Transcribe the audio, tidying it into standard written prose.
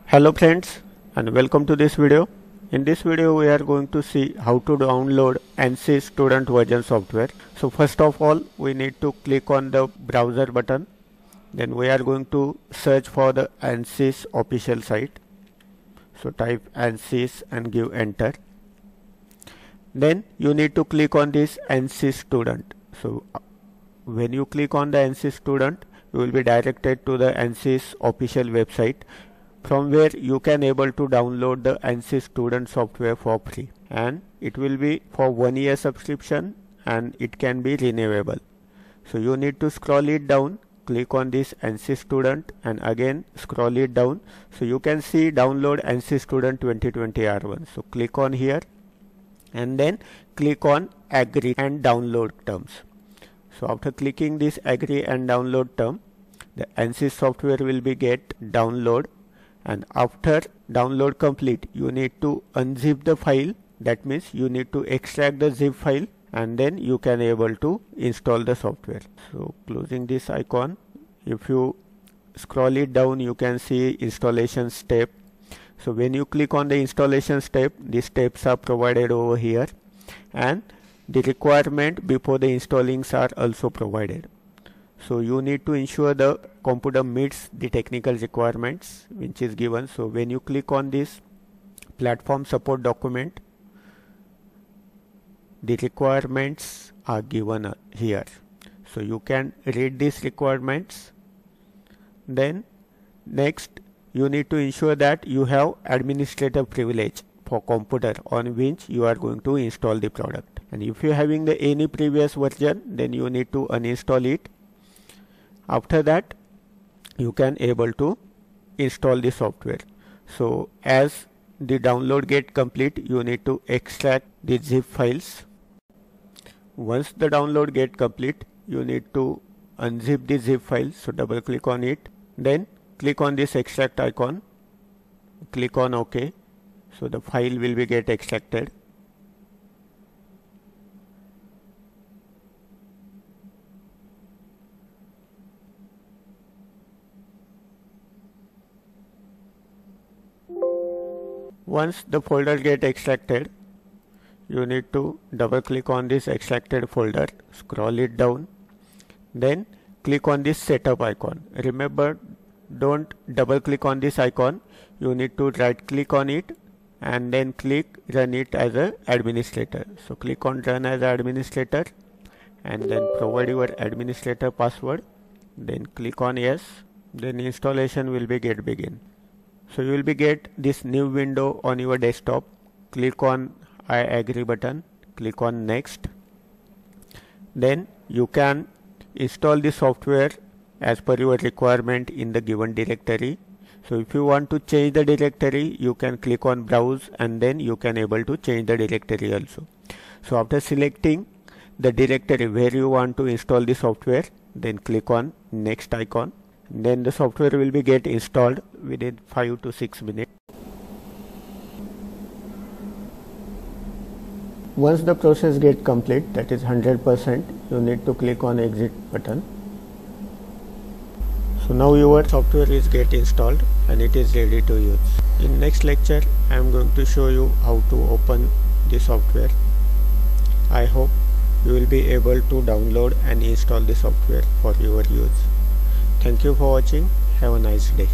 Hello friends and welcome to this video. In this video we are going to see how to download ANSYS student version software. So first of all we need to click on the browser button. Then we are going to search for the ANSYS official site. So type ANSYS and give enter. Then you need to click on this ANSYS student. So when you click on the ANSYS student, you will be directed to the ANSYS official website, from where you can able to download the ANSYS student software for free, and it will be for 1 year subscription and it can be renewable. So you need to scroll it down, click on this ANSYS student and again scroll it down. So you can see download ANSYS student 2020 R1. So click on here and then click on agree and download terms. So after clicking this agree and download term, the ANSYS software will be get download. And after download complete, you need to unzip the file. That means you need to extract the zip file and then you can able to install the software. So closing this icon, if you scroll it down, you can see installation step. So when you click on the installation step, these steps are provided over here, and the requirement before the installings are also provided. So you need to ensure the computer meets the technical requirements which is given. So when you click on this platform support document, the requirements are given here. So you can read these requirements. Then next you need to ensure that you have administrator privilege for computer on which you are going to install the product. And if you are having the any previous version, then you need to uninstall it. After that you can able to install the software. So as the download get complete, you need to extract the zip files. Once the download get complete, you need to unzip the zip file. So double click on it, then click on this extract icon, click on OK. So the file will be get extracted. Once the folder get extracted, you need to double click on this extracted folder, scroll it down, then click on this setup icon. Remember, don't double click on this icon, you need to right click on it and then click run it as an administrator. So click on run as an administrator and then provide your administrator password, then click on yes, then installation will be get begin. So you will be get this new window on your desktop. Click on I agree button, click on next. Then you can install the software as per your requirement in the given directory. So if you want to change the directory, you can click on browse and then you can able to change the directory also. So after selecting the directory where you want to install the software, then click on next icon. Then the software will be get installed within 5 to 6 minutes. Once the process get complete, that is 100%, you need to click on exit button. So now your software is get installed and it is ready to use. In next lecture I am going to show you how to open the software. I hope you will be able to download and install the software for your use. Thank you for watching. Have a nice day.